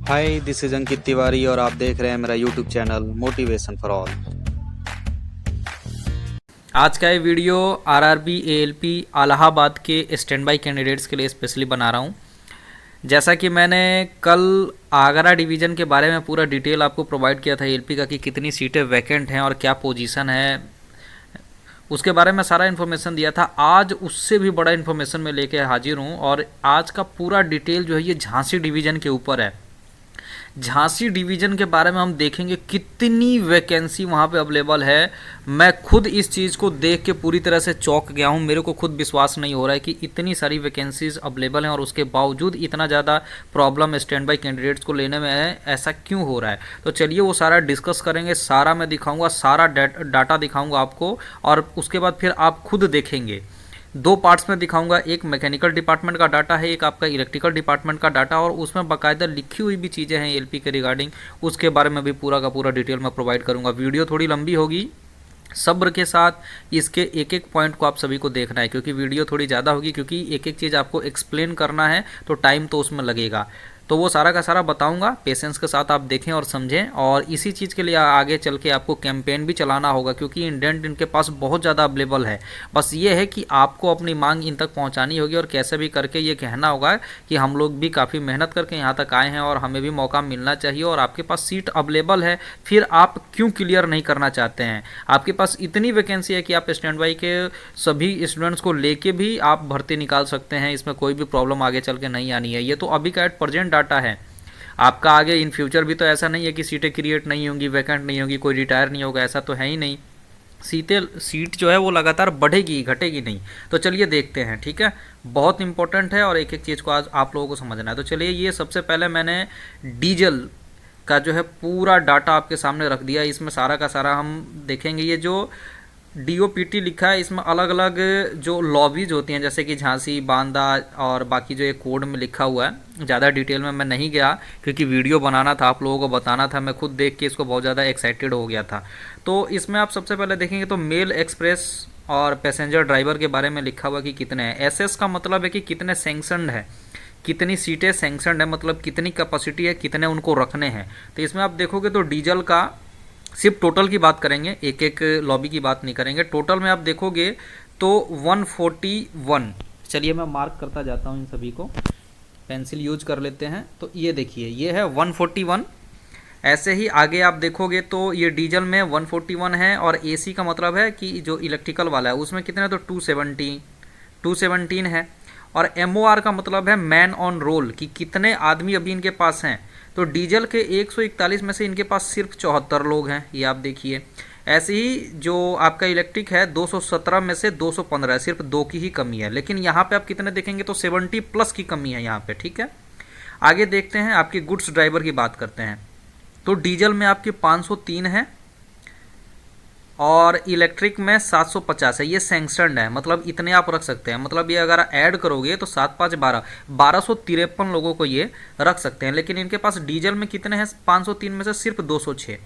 Hi, this is Ankit Tiwari और आप देख रहे हैं मेरा YouTube channel motivation for all. आज का ये वीडियो आरआरबी एएलपी इलाहाबाद के स्टैंड बाई कैंडिडेट्स के लिए स्पेशली बना रहा हूँ। जैसा कि मैंने कल आगरा डिवीज़न के बारे में पूरा डिटेल आपको प्रोवाइड किया था एएलपी का कि कितनी सीटें वैकेंट हैं और क्या पोजीशन है, उसके बारे में सारा इन्फॉर्मेशन दिया था। आज उससे भी बड़ा इन्फॉर्मेशन मैं लेके हाजिर हूँ और आज का पूरा डिटेल जो है ये झांसी डिवीज़न के ऊपर है। झांसी डिवीज़न के बारे में हम देखेंगे कितनी वैकेंसी वहाँ पे अवेलेबल है। मैं खुद इस चीज़ को देख के पूरी तरह से चौंक गया हूँ। मेरे को खुद विश्वास नहीं हो रहा है कि इतनी सारी वैकेंसीज अवेलेबल हैं और उसके बावजूद इतना ज़्यादा प्रॉब्लम स्टैंड बाई कैंडिडेट्स को लेने में है। ऐसा क्यों हो रहा है, तो चलिए वो सारा डिस्कस करेंगे, सारा मैं दिखाऊँगा, सारा डाटा दिखाऊँगा आपको और उसके बाद फिर आप खुद देखेंगे। दो पार्ट्स में दिखाऊंगा, एक मैकेनिकल डिपार्टमेंट का डाटा है, एक आपका इलेक्ट्रिकल डिपार्टमेंट का डाटा, और उसमें बाकायदा लिखी हुई भी चीज़ें हैं एलपी के रिगार्डिंग, उसके बारे में भी पूरा का पूरा डिटेल में प्रोवाइड करूंगा। वीडियो थोड़ी लंबी होगी, सब्र के साथ इसके एक एक पॉइंट को आप सभी को देखना है क्योंकि वीडियो थोड़ी ज़्यादा होगी, क्योंकि एक एक चीज़ आपको एक्सप्लेन करना है तो टाइम तो उसमें लगेगा। तो वो सारा का सारा बताऊंगा, पेशेंस के साथ आप देखें और समझें। और इसी चीज़ के लिए आगे चल के आपको कैंपेन भी चलाना होगा क्योंकि इंडेंट इनके पास बहुत ज़्यादा अवेलेबल है। बस ये है कि आपको अपनी मांग इन तक पहुंचानी होगी और कैसे भी करके ये कहना होगा कि हम लोग भी काफ़ी मेहनत करके यहाँ तक आए हैं और हमें भी मौका मिलना चाहिए और आपके पास सीट अवेलेबल है, फिर आप क्यों क्लियर नहीं करना चाहते हैं। आपके पास इतनी वैकेंसी है कि आप स्टैंड बाई के सभी स्टूडेंट्स को लेके भी आप भर्ती निकाल सकते हैं। इसमें कोई भी प्रॉब्लम आगे चल के नहीं आनी है। ये तो अभी का एट प्रेजेंट डाटा है। आपका आगे इन फ्यूचर भी तो ऐसा नहीं है कि सीटें क्रिएट नहीं होंगी, वैकेंट नहीं होगी, कोई रिटायर नहीं होगा, ऐसा तो है ही नहीं। सीट जो है वो लगातार बढ़ेगी, घटेगी नहीं। तो चलिए देखते हैं, ठीक है। बहुत इंपॉर्टेंट है और एक एक चीज़ को आज आप लोगों को समझना है। तो चलिए, ये सबसे पहले मैंने डीजल का जो है पूरा डाटा आपके सामने रख दिया। इसमें सारा का सारा हम देखेंगे। ये जो डीओपीटी लिखा है इसमें अलग अलग जो लॉबीज होती हैं, जैसे कि झांसी, बांदा और बाकी जो ये कोड में लिखा हुआ है। ज़्यादा डिटेल में मैं नहीं गया क्योंकि वीडियो बनाना था, आप लोगों को बताना था। मैं खुद देख के इसको बहुत ज़्यादा एक्साइटेड हो गया था। तो इसमें आप सबसे पहले देखेंगे तो मेल एक्सप्रेस और पैसेंजर ड्राइवर के बारे में लिखा हुआ कि कितने हैं। एसएस का मतलब है कि कितने सेंक्शनड है, कितनी सीटें सेंक्शनड है, मतलब कितनी कैपेसिटी है, कितने उनको रखने हैं। तो इसमें आप देखोगे तो डीजल का सिर्फ टोटल की बात करेंगे, एक एक लॉबी की बात नहीं करेंगे। टोटल में आप देखोगे तो 141। चलिए मैं मार्क करता जाता हूँ इन सभी को, पेंसिल यूज कर लेते हैं। तो ये देखिए, ये है 141। ऐसे ही आगे आप देखोगे तो ये डीजल में 141 है और एसी का मतलब है कि जो इलेक्ट्रिकल वाला है उसमें कितने, तो 217 है। और एमओआर का मतलब है मैन ऑन रोल, कि कितने आदमी अभी इनके पास हैं। तो डीजल के 141 में से इनके पास सिर्फ 74 लोग हैं, ये आप देखिए। ऐसे ही जो आपका इलेक्ट्रिक है 217 में से 215 है, सिर्फ 2 की ही कमी है। लेकिन यहाँ पे आप कितने देखेंगे तो 70 प्लस की कमी है यहाँ पे, ठीक है। आगे देखते हैं, आपकी गुड्स ड्राइवर की बात करते हैं। तो डीजल में आपके 503 है और इलेक्ट्रिक में 750 है। ये सैंक्शनड है, मतलब इतने आप रख सकते हैं। मतलब ये अगर ऐड करोगे तो 7 5 1253 लोगों को ये रख सकते हैं। लेकिन इनके पास डीजल में कितने हैं, 503 में से सिर्फ 206,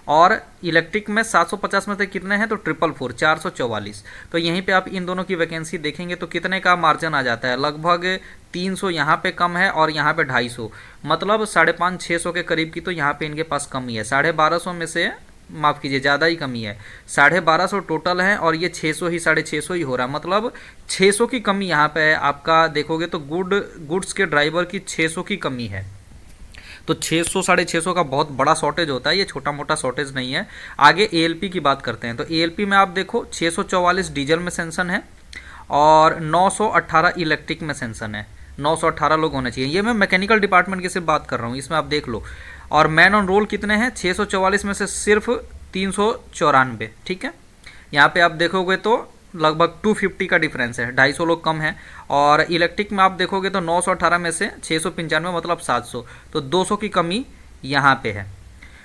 और इलेक्ट्रिक में 750 में से कितने हैं तो 444, 444। तो यहीं पे आप इन दोनों की वैकेंसी देखेंगे तो कितने का मार्जिन आ जाता है, लगभग 300 यहाँ पे कम है और यहाँ पे 250, मतलब 550-600 के करीब की तो यहाँ पे इनके पास कमी है। 1250 में से, माफ़ कीजिए, ज़्यादा ही कमी है। 1250 टोटल है और ये 600 ही, 650 ही हो रहा है, मतलब 600 की कमी यहाँ पे है। आपका देखोगे तो गुड्स के ड्राइवर की 600 की कमी है। तो 600 650 का बहुत बड़ा शॉर्टेज होता है, ये छोटा मोटा शॉर्टेज नहीं है। आगे एएलपी की बात करते हैं। तो एएलपी में आप देखो 644 डीजल में सेंसन है और 918 इलेक्ट्रिक में सेंसन है। 918 लोग होने चाहिए। ये मैं मैकेनिकल डिपार्टमेंट की सिर्फ बात कर रहा हूँ, इसमें आप देख लो। और मैन ऑन रोल कितने हैं, 644 में से सिर्फ 394, ठीक है। यहाँ पे आप देखोगे तो लगभग 250 का डिफरेंस है, 250 लोग कम हैं। और इलेक्ट्रिक में आप देखोगे तो 918 में से 695, मतलब 700, तो 200 की कमी यहाँ पे है।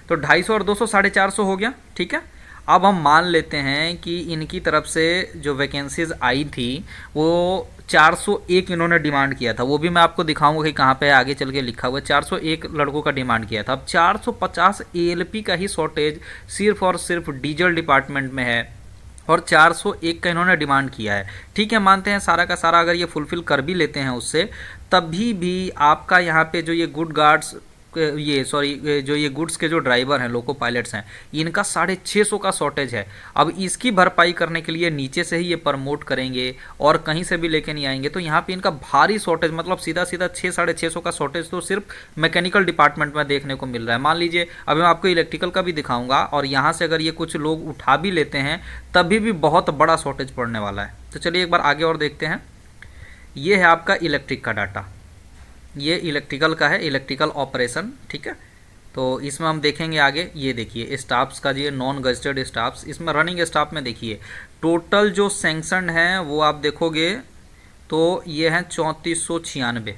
तो 250 और 200 450 हो गया, ठीक है। अब हम मान लेते हैं कि इनकी तरफ से जो वैकेंसीज आई थी वो 401 इन्होंने डिमांड किया था। वो भी मैं आपको दिखाऊंगा कि कहाँ पे आगे चल के लिखा हुआ है। 401 लड़कों का डिमांड किया था। अब 450 एएलपी का ही शॉर्टेज सिर्फ और सिर्फ डीजल डिपार्टमेंट में है और 401 का इन्होंने डिमांड किया है, ठीक है। मानते हैं सारा का सारा अगर ये फुलफिल कर भी लेते हैं उससे, तभी भी आपका यहाँ पे जो ये गुड गार्ड्स ये सॉरी जो ये गुड्स के जो ड्राइवर हैं, लोको पायलट्स हैं, इनका 650 का शॉर्टेज है। अब इसकी भरपाई करने के लिए नीचे से ही ये प्रमोट करेंगे और कहीं से भी लेके नहीं आएंगे, तो यहाँ पे इनका भारी शॉर्टेज, मतलब सीधा सीधा 600-650 का शॉर्टेज तो सिर्फ मैकेनिकल डिपार्टमेंट में देखने को मिल रहा है। मान लीजिए अभी मैं आपको इलेक्ट्रिकल का भी दिखाऊंगा, और यहाँ से अगर ये कुछ लोग उठा भी लेते हैं तभी भी बहुत बड़ा शॉर्टेज पड़ने वाला है। तो चलिए एक बार आगे और देखते हैं। ये है आपका इलेक्ट्रिक का डाटा, ये इलेक्ट्रिकल का है, इलेक्ट्रिकल ऑपरेशन, ठीक है। तो इसमें हम देखेंगे आगे, ये देखिए स्टाफ्स का, ये नॉन गजटेड स्टाफ्स, इसमें रनिंग स्टाफ में देखिए टोटल जो सैंक्शन है वो आप देखोगे तो ये हैं 3496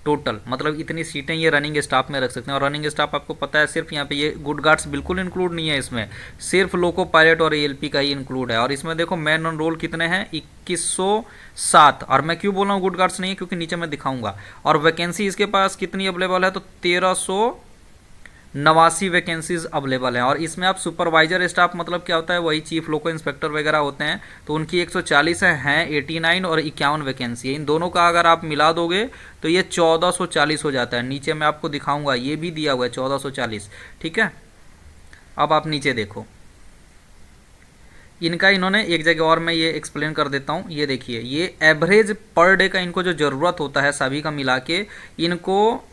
टोटल, मतलब इतनी सीटें ये रनिंग स्टाफ में रख सकते हैं। और रनिंग स्टाफ आपको पता है सिर्फ यहाँ पे ये गुड गार्ड्स बिल्कुल इंक्लूड नहीं है इसमें, सिर्फ लोको पायलट और एएलपी का ही इंक्लूड है। और इसमें देखो मैन ऑन रोल कितने हैं, 2107। और मैं क्यों बोल रहा हूँ गुड गार्ड्स नहीं है, क्योंकि नीचे मैं दिखाऊंगा। और वैकेंसी इसके पास कितनी अवेलेबल है, तो 1389 वैकेंसीज अवेलेबल हैं। और इसमें आप सुपरवाइजर स्टाफ, मतलब क्या होता है, वही चीफ लोको इंस्पेक्टर वगैरह होते हैं, तो उनकी 140 हैं 89 और 51 वैकेंसी है। इन दोनों का अगर आप मिला दोगे तो ये 1440 हो जाता है। नीचे मैं आपको दिखाऊंगा, ये भी दिया हुआ है 1440, ठीक है। अब आप नीचे देखो, इनका इन्होंने एक जगह और मैं ये एक्सप्लेन कर देता हूँ। ये देखिए, ये एवरेज पर डे का इनको जो ज़रूरत होता है सभी का मिला के, इनको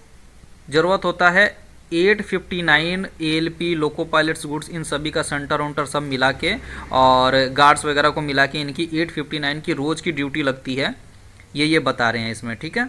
ज़रूरत होता है 859 एएलपी लोको पायलट्स गुड्स, इन सभी का सेंटर वंटर सब मिला के और गार्ड्स वगैरह को मिला के इनकी 859 की रोज़ की ड्यूटी लगती है, ये बता रहे हैं इसमें, ठीक है।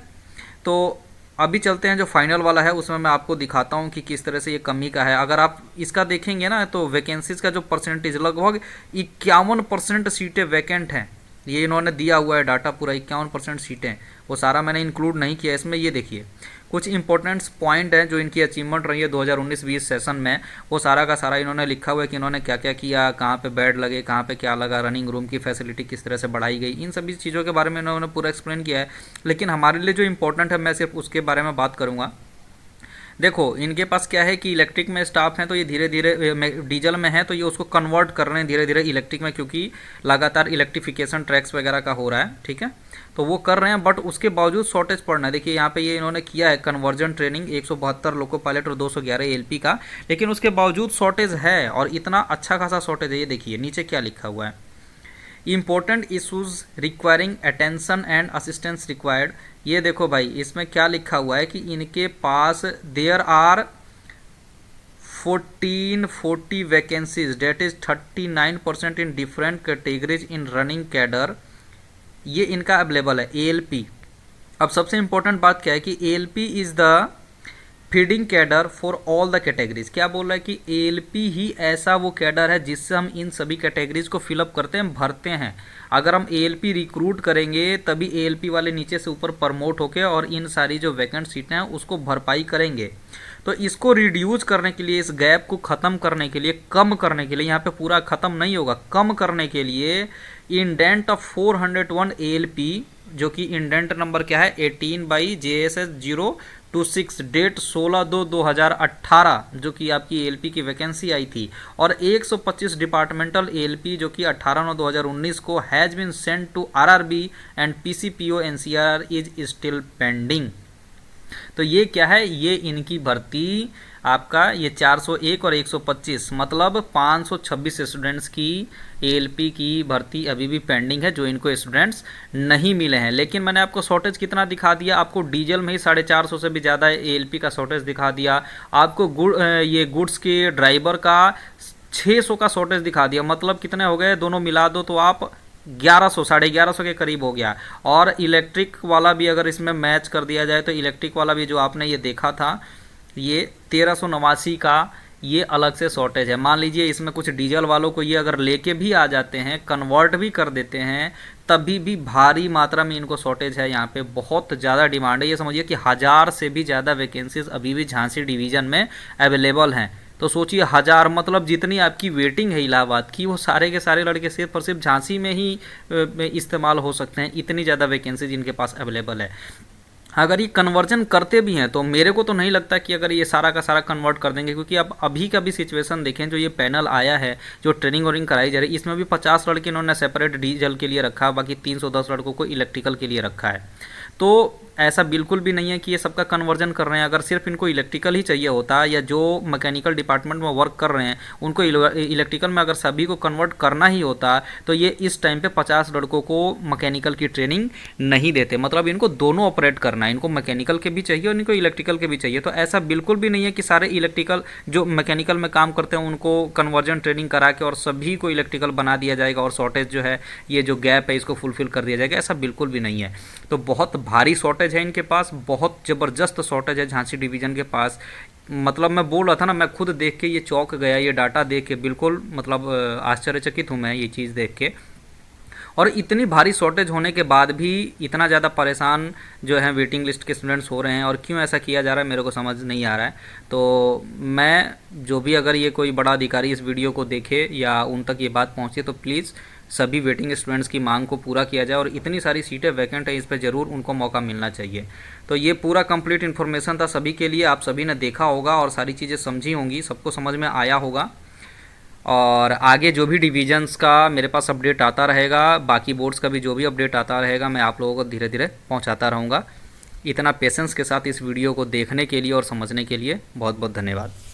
तो अभी चलते हैं जो फाइनल वाला है, उसमें मैं आपको दिखाता हूँ कि किस तरह से ये कमी का है। अगर आप इसका देखेंगे ना तो वैकेंसीज का जो परसेंटेज, लगभग 51% सीटें वैकेंट हैं। ये इन्होंने दिया हुआ है डाटा पूरा, 51% सीटें, वो सारा मैंने इंक्लूड नहीं किया इसमें। ये देखिए कुछ इंपॉर्टेंट पॉइंट हैं जो इनकी अचीवमेंट रही है 2019-20 सेशन में, वो सारा का सारा इन्होंने लिखा हुआ है कि इन्होंने क्या क्या किया, कहाँ पे बेड लगे, कहाँ पे क्या लगा, रनिंग रूम की फैसिलिटी किस तरह से बढ़ाई गई, इन सभी चीज़ों के बारे में इन्होंने पूरा एक्सप्लेन किया है। लेकिन हमारे लिए जो इंपॉर्टेंट है मैं सिर्फ उसके बारे में बात करूँगा। देखो इनके पास क्या है कि इलेक्ट्रिक में स्टाफ हैं, तो ये धीरे धीरे डीजल में है तो ये उसको कन्वर्ट कर रहे हैं धीरे धीरे इलेक्ट्रिक में, क्योंकि लगातार इलेक्ट्रिफिकेशन ट्रैक्स वगैरह का हो रहा है, ठीक है। तो वो कर रहे हैं, बट उसके बावजूद शॉर्टेज पड़ना है। देखिए यहाँ पे ये इन्होंने किया है कन्वर्जन ट्रेनिंग 172 लोको पायलट और 211 एएलपी का, लेकिन उसके बावजूद शॉर्टेज है, और इतना अच्छा खासा शॉर्टेज है। ये देखिए नीचे क्या लिखा हुआ है, important issues requiring attention and assistance required. ये देखो भाई इसमें क्या लिखा हुआ है कि इनके पास there are 1440 vacancies, that is 39% in different categories in running cadre. ये इनका अवेलेबल है एएलपी। अब सबसे इंपॉर्टेंट बात क्या है कि ALP is the feeding cadre for all the categories. क्या बोल रहा है कि एएलपी ही ऐसा वो कैडर है जिससे हम इन सभी कैटेगरीज को फिलअप करते हैं, भरते हैं। अगर हम एएलपी रिक्रूट करेंगे तभी एएलपी वाले नीचे से ऊपर प्रमोट होके और इन सारी जो वैकेंट सीटें हैं उसको भरपाई करेंगे। तो इसको रिड्यूस करने के लिए, इस गैप को ख़त्म करने के लिए, कम करने के लिए, यहाँ पे पूरा ख़त्म नहीं होगा, कम करने के लिए इंडेंट ऑफ 401 एएलपी, जो कि इंडेंट नंबर क्या है 18/JSS026, डेट 16/2/2018, जो कि आपकी एएलपी की वैकेंसी आई थी, और 125 डिपार्टमेंटल एएलपी जो कि 18/9/2019 को has been sent to RRB and PCPO NCR is still pending. तो ये क्या है, ये इनकी भर्ती आपका ये 401 और 125, मतलब 526 स्टूडेंट्स की एएलपी की भर्ती अभी भी पेंडिंग है, जो इनको स्टूडेंट्स नहीं मिले हैं। लेकिन मैंने आपको शॉर्टेज कितना दिखा दिया, आपको डीजल में ही 450 से भी ज़्यादा एएलपी का शॉर्टेज दिखा दिया, आपको ये गुड्स के ड्राइवर का 600 का शॉर्टेज दिखा दिया। मतलब कितने हो गए, दोनों मिला दो तो आप 1100, 1150 के करीब हो गया। और इलेक्ट्रिक वाला भी अगर इसमें मैच कर दिया जाए तो इलेक्ट्रिक वाला भी जो आपने ये देखा था, ये 1389 का ये अलग से शॉर्टेज है। मान लीजिए इसमें कुछ डीजल वालों को ये अगर लेके भी आ जाते हैं, कन्वर्ट भी कर देते हैं, तभी भी भारी मात्रा में इनको शॉर्टेज है। यहाँ पे बहुत ज़्यादा डिमांड है। ये समझिए कि 1000 से भी ज़्यादा वैकेंसीज अभी भी झांसी डिवीज़न में अवेलेबल हैं। तो सोचिए 1000, मतलब जितनी आपकी वेटिंग है इलाहाबाद की, वो सारे के सारे लड़के सिर्फ और सिर्फ झांसी में ही इस्तेमाल हो सकते हैं। इतनी ज़्यादा वैकेंसीज इनके पास अवेलेबल है। अगर ये कन्वर्जन करते भी हैं तो मेरे को तो नहीं लगता कि अगर ये सारा का सारा कन्वर्ट कर देंगे, क्योंकि अब अभी का भी सिचुएशन देखें, जो ये पैनल आया है, जो ट्रेनिंग वोनिंग कराई जा रही है, इसमें भी 50 लड़के इन्होंने सेपरेट डीजल के लिए रखा है, बाकी 310 लड़कों को इलेक्ट्रिकल के लिए रखा है। तो ऐसा बिल्कुल भी नहीं है कि ये सबका कन्वर्जन कर रहे हैं। अगर सिर्फ इनको इलेक्ट्रिकल ही चाहिए होता, या जो मैकेनिकल डिपार्टमेंट में वर्क कर रहे हैं उनको इलेक्ट्रिकल में अगर सभी को कन्वर्ट करना ही होता, तो ये इस टाइम पे 50 लड़कों को मैकेनिकल की ट्रेनिंग नहीं देते। मतलब इनको दोनों ऑपरेट करना है, इनको मैकेनिकल के भी चाहिए और इनको इलेक्ट्रिकल के भी चाहिए। तो ऐसा बिल्कुल भी नहीं है कि सारे इलेक्ट्रिकल जो मैकेनिकल में काम करते हैं उनको कन्वर्जन ट्रेनिंग करा के और सभी को इलेक्ट्रिकल बना दिया जाएगा और शॉर्टेज जो है, ये जो गैप है, इसको फुलफिल कर दिया जाएगा। ऐसा बिल्कुल भी नहीं है। तो बहुत भारी शॉर्टेज है इनके पास, बहुत ज़बरदस्त शॉर्टेज है झांसी डिवीज़न के पास। मतलब मैं बोल रहा था ना, मैं खुद देख के ये चौंक गया, ये डाटा देख के बिल्कुल मतलब आश्चर्यचकित हूँ मैं ये चीज़ देख के। और इतनी भारी शॉर्टेज होने के बाद भी इतना ज़्यादा परेशान जो है वेटिंग लिस्ट के स्टूडेंट्स हो रहे हैं, और क्यों ऐसा किया जा रहा है मेरे को समझ नहीं आ रहा है। तो मैं जो भी, अगर ये कोई बड़ा अधिकारी इस वीडियो को देखे या उन तक ये बात पहुँचे, तो प्लीज़ सभी वेटिंग स्टूडेंट्स की मांग को पूरा किया जाए, और इतनी सारी सीटें वैकेंट है, इस पर ज़रूर उनको मौका मिलना चाहिए। तो ये पूरा कंप्लीट इन्फॉर्मेशन था सभी के लिए। आप सभी ने देखा होगा और सारी चीज़ें समझी होंगी, सबको समझ में आया होगा। और आगे जो भी डिवीजन्स का मेरे पास अपडेट आता रहेगा, बाकी बोर्ड्स का भी जो भी अपडेट आता रहेगा, मैं आप लोगों को धीरे धीरे पहुंचाता रहूँगा। इतना पेशेंस के साथ इस वीडियो को देखने के लिए और समझने के लिए बहुत बहुत धन्यवाद।